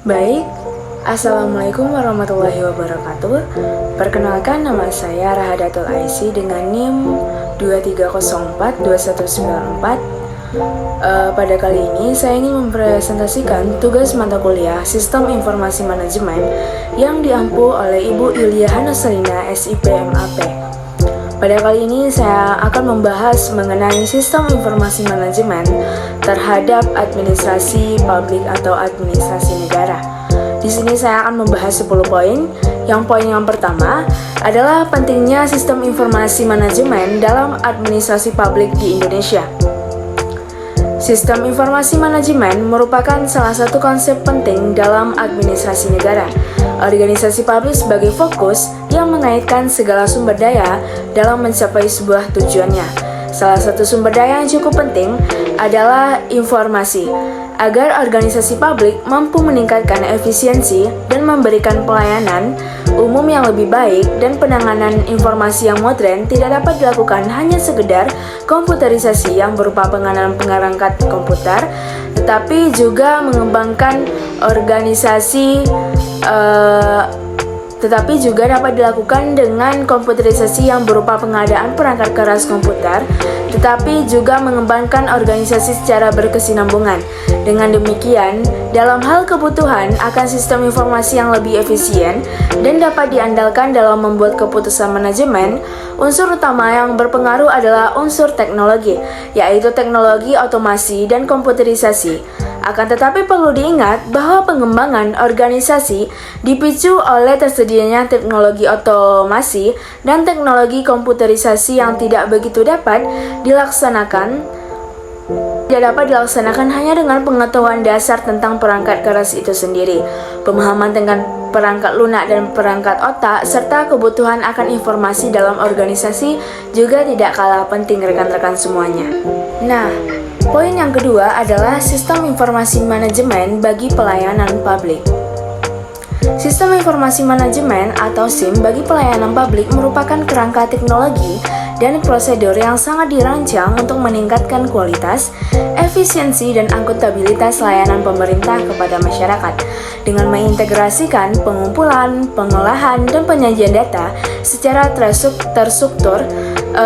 Baik, Assalamualaikum warahmatullahi wabarakatuh. Perkenalkan, nama saya Rahadatul Aisy dengan NIM 23042194. Pada kali ini saya ingin mempresentasikan tugas mata kuliah Sistem Informasi Manajemen yang diampu oleh Ibu Yulia Hanasalina, SIP MAP. Pada kali ini saya akan membahas mengenai sistem informasi manajemen terhadap administrasi publik atau administrasi negara. Di sini saya akan membahas 10 poin. Poin yang pertama adalah pentingnya sistem informasi manajemen dalam administrasi publik di Indonesia. Sistem informasi manajemen merupakan salah satu konsep penting dalam administrasi negara. Organisasi publik sebagai fokus yang mengaitkan segala sumber daya dalam mencapai sebuah tujuannya. Salah satu sumber daya yang cukup penting adalah informasi. Agar organisasi publik mampu meningkatkan efisiensi dan memberikan pelayanan umum yang lebih baik dan penanganan informasi yang modern tidak dapat dilakukan hanya sekedar komputerisasi yang berupa pengenalan perangkat komputer, tetapi juga mengembangkan tetapi juga dapat dilakukan dengan komputerisasi yang berupa pengadaan perangkat keras komputer, tetapi juga mengembangkan organisasi secara berkesinambungan. Dengan demikian, dalam hal kebutuhan akan sistem informasi yang lebih efisien dan dapat diandalkan dalam membuat keputusan manajemen, unsur utama yang berpengaruh adalah unsur teknologi, yaitu teknologi otomasi dan komputerisasi. Akan tetapi perlu diingat bahwa pengembangan organisasi dipicu oleh tersedianya teknologi otomasi dan teknologi komputerisasi yang tidak dapat dilaksanakan hanya dengan pengetahuan dasar tentang perangkat keras itu sendiri, pemahaman tentang perangkat lunak dan perangkat otak, serta kebutuhan akan informasi dalam organisasi juga tidak kalah penting rekan-rekan semuanya. Nah, poin yang kedua adalah sistem informasi manajemen bagi pelayanan publik. Sistem informasi manajemen atau SIM bagi pelayanan publik merupakan kerangka teknologi dan prosedur yang sangat dirancang untuk meningkatkan kualitas, efisiensi, dan akuntabilitas layanan pemerintah kepada masyarakat. Dengan mengintegrasikan pengumpulan, pengolahan, dan penyajian data secara terstruktur,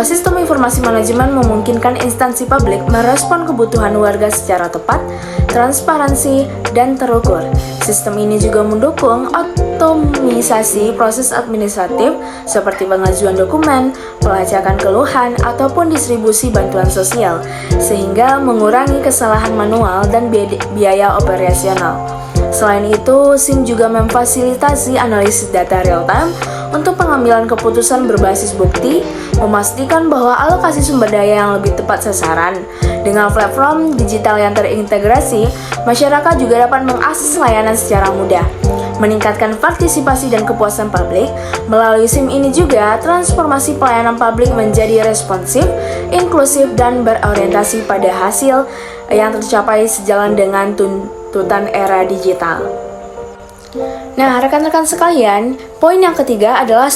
sistem informasi manajemen memungkinkan instansi publik merespon kebutuhan warga secara tepat, transparansi, dan terukur. Sistem ini juga mendukung otomisasi proses administratif seperti pengajuan dokumen, pelacakan keluhan, ataupun distribusi bantuan sosial, sehingga mengurangi kesalahan manual dan biaya operasional. Selain itu, SIM juga memfasilitasi analisis data real-time untuk pengambilan keputusan berbasis bukti, memastikan bahwa alokasi sumber daya yang lebih tepat sasaran. Dengan platform digital yang terintegrasi, masyarakat juga dapat mengakses layanan secara mudah, meningkatkan partisipasi dan kepuasan publik. Melalui SIM ini juga, transformasi pelayanan publik menjadi responsif, inklusif, dan berorientasi pada hasil yang tercapai sejalan dengan tuntutan era digital. Nah, rekan-rekan sekalian, poin yang ketiga adalah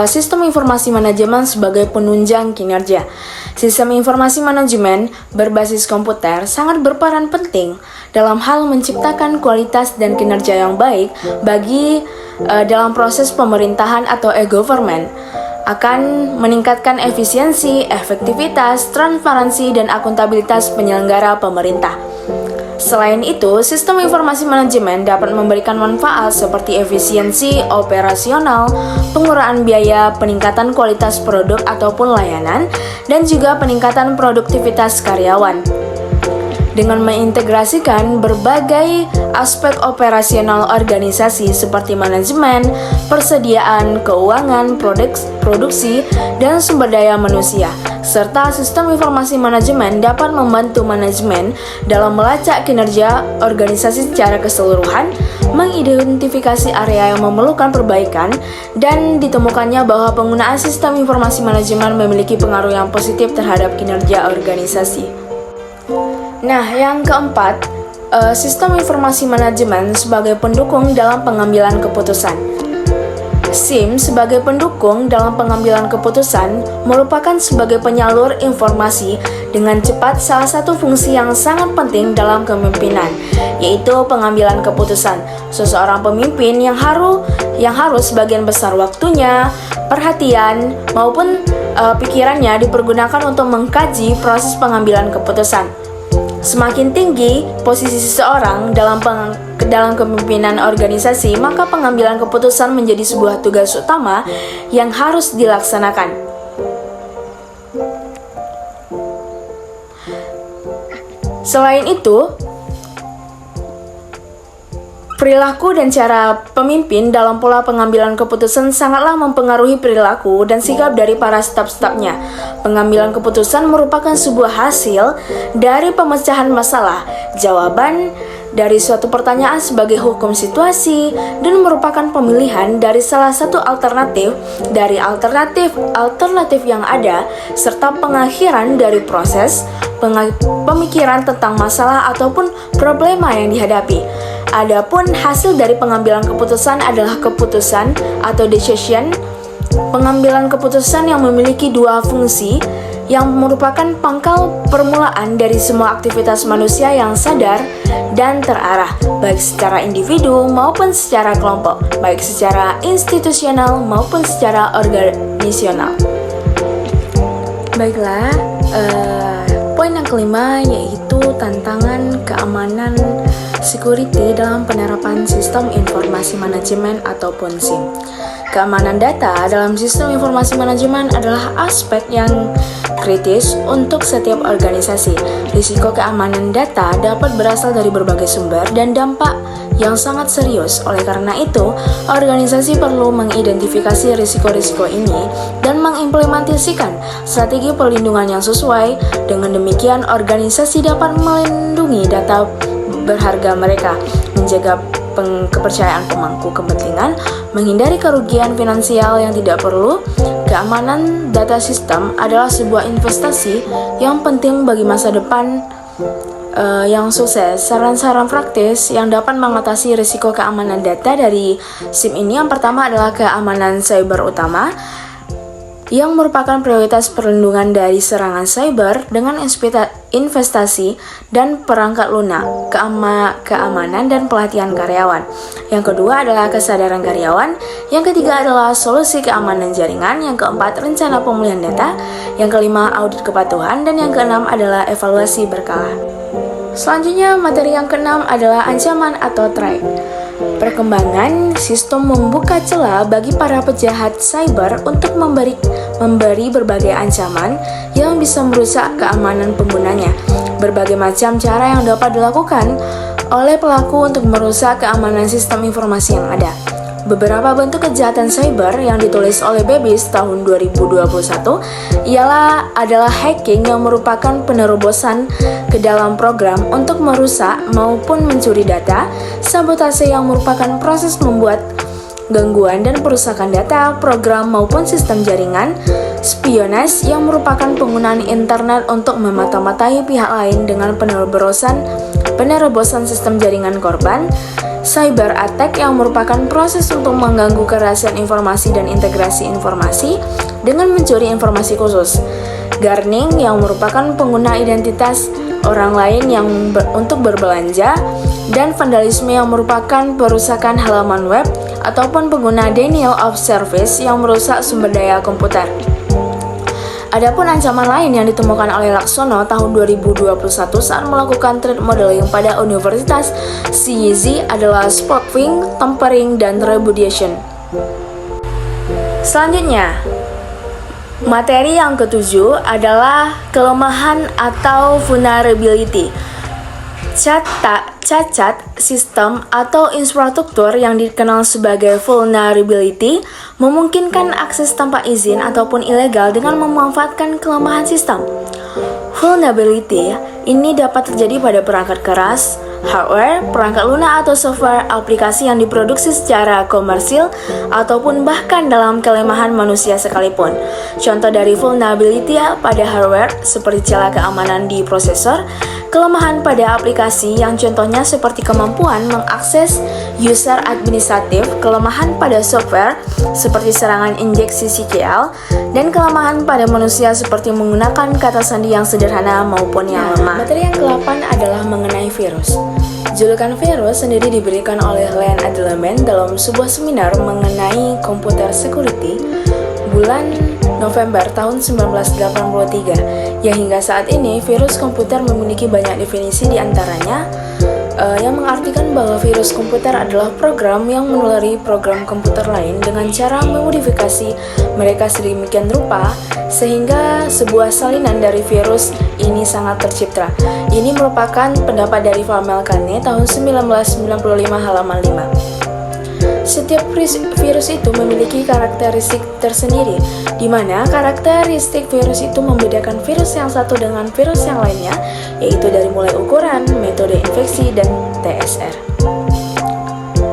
sistem informasi manajemen sebagai penunjang kinerja. Sistem informasi manajemen berbasis komputer sangat berperan penting dalam hal menciptakan kualitas dan kinerja yang baik bagi dalam proses pemerintahan atau e-government, akan meningkatkan efisiensi, efektivitas, transparansi, dan akuntabilitas penyelenggara pemerintah. Selain itu, sistem informasi manajemen dapat memberikan manfaat seperti efisiensi operasional, pengurangan biaya, peningkatan kualitas produk ataupun layanan, dan juga peningkatan produktivitas karyawan. Dengan mengintegrasikan berbagai aspek operasional organisasi seperti manajemen, persediaan, keuangan, produksi, dan sumber daya manusia, serta sistem informasi manajemen dapat membantu manajemen dalam melacak kinerja organisasi secara keseluruhan, mengidentifikasi area yang memerlukan perbaikan, dan ditemukannya bahwa penggunaan sistem informasi manajemen memiliki pengaruh yang positif terhadap kinerja organisasi. Nah, yang keempat, sistem informasi manajemen sebagai pendukung dalam pengambilan keputusan. SIM sebagai pendukung dalam pengambilan keputusan merupakan sebagai penyalur informasi dengan cepat salah satu fungsi yang sangat penting dalam kepemimpinan, yaitu pengambilan keputusan. Seseorang pemimpin yang harus sebagian besar waktunya, perhatian, maupun pikirannya dipergunakan untuk mengkaji proses pengambilan keputusan. Semakin tinggi posisi seseorang dalam kepemimpinan organisasi, maka pengambilan keputusan menjadi sebuah tugas utama yang harus dilaksanakan. Selain itu, perilaku dan cara pemimpin dalam pola pengambilan keputusan sangatlah mempengaruhi perilaku dan sikap dari para staf-stafnya. Pengambilan keputusan merupakan sebuah hasil dari pemecahan masalah, jawaban dari suatu pertanyaan sebagai hukum situasi, dan merupakan pemilihan dari salah satu alternatif dari alternatif yang ada, serta pengakhiran dari proses pemikiran tentang masalah ataupun problema yang dihadapi. Adapun hasil dari pengambilan keputusan adalah keputusan atau decision. Pengambilan keputusan yang memiliki dua fungsi yang merupakan pangkal permulaan dari semua aktivitas manusia yang sadar dan terarah, baik secara individu maupun secara kelompok, baik secara institusional maupun secara organisasional. Baiklah, poin yang kelima yaitu tantangan keamanan security dalam penerapan sistem informasi manajemen ataupun SIM. Keamanan data dalam sistem informasi manajemen adalah aspek yang kritis untuk setiap organisasi. Risiko keamanan data dapat berasal dari berbagai sumber dan dampak yang sangat serius. Oleh karena itu, organisasi perlu mengidentifikasi risiko-risiko ini dan mengimplementasikan strategi perlindungan yang sesuai. Dengan demikian, organisasi dapat melindungi data berharga mereka, menjaga kepercayaan pemangku kepentingan, menghindari kerugian finansial yang tidak perlu. Keamanan data sistem adalah sebuah investasi yang penting bagi masa depan yang sukses. Saran-saran praktis yang dapat mengatasi risiko keamanan data dari SIM ini, yang pertama adalah keamanan cyber utama, yang merupakan prioritas perlindungan dari serangan cyber dengan investasi dan perangkat lunak, keamanan dan pelatihan karyawan. Yang kedua adalah kesadaran karyawan. Yang ketiga adalah solusi keamanan jaringan. Yang keempat, rencana pemulihan data. Yang kelima, audit kepatuhan. Dan yang keenam adalah evaluasi berkala. Selanjutnya, materi yang keenam adalah ancaman atau threat. Perkembangan sistem membuka celah bagi para pejahat cyber untuk memberi berbagai ancaman yang bisa merusak keamanan penggunanya. Berbagai macam cara yang dapat dilakukan oleh pelaku untuk merusak keamanan sistem informasi yang ada. Beberapa bentuk kejahatan cyber yang ditulis oleh Babis tahun 2021 adalah hacking yang merupakan penerobosan ke dalam program untuk merusak maupun mencuri data, sabotase yang merupakan proses membuat gangguan dan perusakan data, program maupun sistem jaringan, spionage yang merupakan penggunaan internet untuk memata-matai pihak lain dengan penerobosan sistem jaringan korban, cyber attack yang merupakan proses untuk mengganggu kerahasiaan informasi dan integrasi informasi dengan mencuri informasi khusus, garning yang merupakan pengguna identitas orang lain untuk berbelanja, dan vandalisme yang merupakan perusakan halaman web ataupun pengguna denial of service yang merusak sumber daya komputer. Adapun ancaman lain yang ditemukan oleh Laksono tahun 2021 saat melakukan threat modeling pada Universitas CYZ adalah spoofing, tampering, dan repudiation. Selanjutnya, materi yang ketujuh adalah kelemahan atau vulnerability. Cacat sistem atau infrastruktur yang dikenal sebagai vulnerability memungkinkan akses tanpa izin ataupun ilegal dengan memanfaatkan kelemahan sistem. Vulnerability ini dapat terjadi pada perangkat keras, hardware, perangkat lunak atau software, aplikasi yang diproduksi secara komersil, ataupun bahkan dalam kelemahan manusia sekalipun. Contoh dari vulnerability pada hardware seperti celah keamanan di prosesor, kelemahan pada aplikasi yang contohnya seperti kemampuan mengakses user administratif, kelemahan pada software seperti serangan injeksi SQL, dan kelemahan pada manusia seperti menggunakan kata sandi yang sederhana maupun yang lemah. Materi yang ke-8 adalah mengenai virus. Julukan virus sendiri diberikan oleh Ian Edelman dalam sebuah seminar mengenai computer security bulan November tahun 1983. Ya, hingga saat ini virus komputer memiliki banyak definisi, di antaranya yang mengartikan bahwa virus komputer adalah program yang menulari program komputer lain dengan cara memodifikasi mereka sedemikian rupa sehingga sebuah salinan dari virus ini sangat tercipta. Ini merupakan pendapat dari Famel Kane tahun 1995 halaman 5. Setiap virus itu memiliki karakteristik tersendiri, di mana karakteristik virus itu membedakan virus yang satu dengan virus yang lainnya, yaitu dari mulai ukuran, metode infeksi, dan TSR.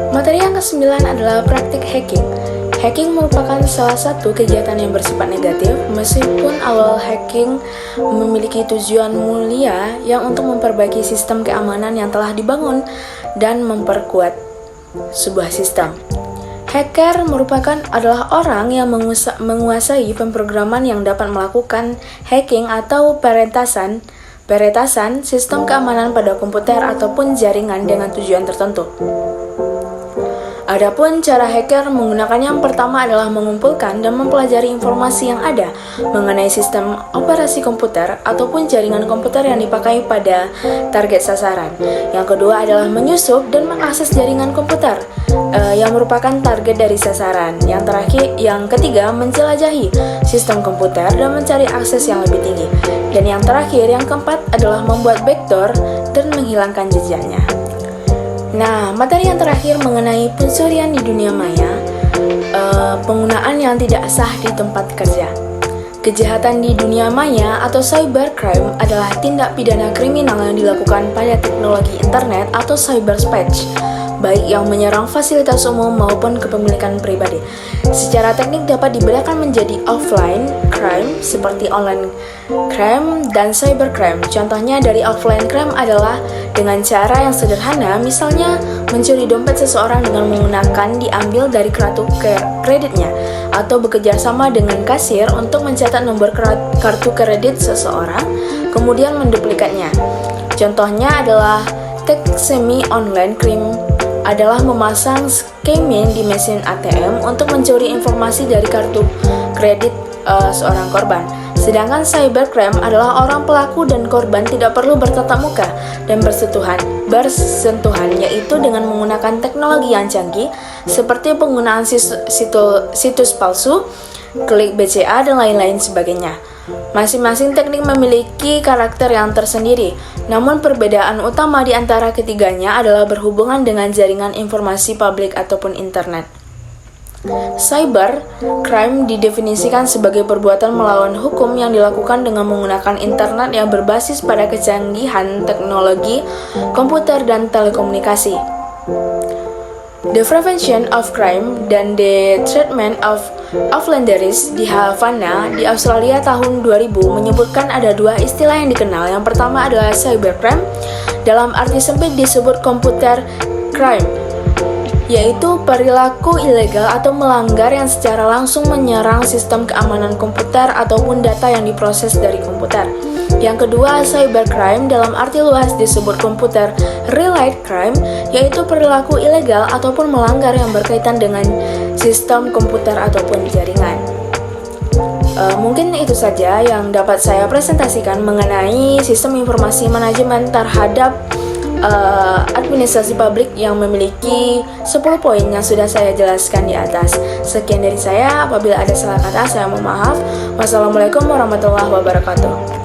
Materi yang ke-9 adalah praktik hacking. Hacking merupakan salah satu kegiatan yang bersifat negatif, meskipun awal hacking memiliki tujuan mulia yang untuk memperbaiki sistem keamanan yang telah dibangun dan memperkuat sebuah sistem. Hacker adalah orang yang menguasai pemrograman yang dapat melakukan hacking atau peretasan sistem keamanan pada komputer ataupun jaringan dengan tujuan tertentu. Adapun cara hacker menggunakannya, yang pertama adalah mengumpulkan dan mempelajari informasi yang ada mengenai sistem operasi komputer ataupun jaringan komputer yang dipakai pada target sasaran. Yang kedua adalah menyusup dan mengakses jaringan komputer yang merupakan target dari sasaran. Yang ketiga, menjelajahi sistem komputer dan mencari akses yang lebih tinggi. Dan yang terakhir, yang keempat adalah membuat backdoor dan menghilangkan jejaknya. Nah, materi yang terakhir mengenai pencurian di dunia maya, penggunaan yang tidak sah di tempat kerja. Kejahatan di dunia maya atau cybercrime adalah tindak pidana kriminal yang dilakukan pada teknologi internet atau cyberspace, baik yang menyerang fasilitas umum maupun kepemilikan pribadi. Secara teknik dapat dibedakan menjadi offline crime seperti online crime dan cybercrime. Contohnya dari offline crime adalah dengan cara yang sederhana, misalnya mencuri dompet seseorang dengan menggunakan diambil dari kartu kreditnya, atau bekerja sama dengan kasir untuk mencatat nomor kartu kredit seseorang, kemudian menduplikatnya. Contohnya adalah semi-online crime adalah memasang skimming di mesin ATM untuk mencuri informasi dari kartu kredit seorang korban. Sedangkan cybercrime adalah orang pelaku dan korban tidak perlu bertatap muka dan bersentuhan, yaitu dengan menggunakan teknologi yang canggih seperti penggunaan situs palsu, klik BCA, dan lain-lain sebagainya. Masing-masing teknik memiliki karakter yang tersendiri, namun perbedaan utama di antara ketiganya adalah berhubungan dengan jaringan informasi publik ataupun internet. Cyber crime didefinisikan sebagai perbuatan melawan hukum yang dilakukan dengan menggunakan internet yang berbasis pada kecanggihan teknologi, komputer, dan telekomunikasi. The Prevention of Crime dan The Treatment of Offenders di Havana di Australia tahun 2000 menyebutkan ada dua istilah yang dikenal. Yang pertama adalah cybercrime, dalam arti sempit disebut computer crime, yaitu perilaku ilegal atau melanggar yang secara langsung menyerang sistem keamanan komputer ataupun data yang diproses dari komputer. Yang kedua, cybercrime dalam arti luas disebut computer related crime, yaitu perilaku ilegal ataupun melanggar yang berkaitan dengan sistem komputer ataupun jaringan. Mungkin itu saja yang dapat saya presentasikan mengenai sistem informasi manajemen terhadap administrasi publik yang memiliki 10 poin yang sudah saya jelaskan di atas. Sekian dari saya, apabila ada salah kata saya mohon maaf. Wassalamualaikum warahmatullahi wabarakatuh.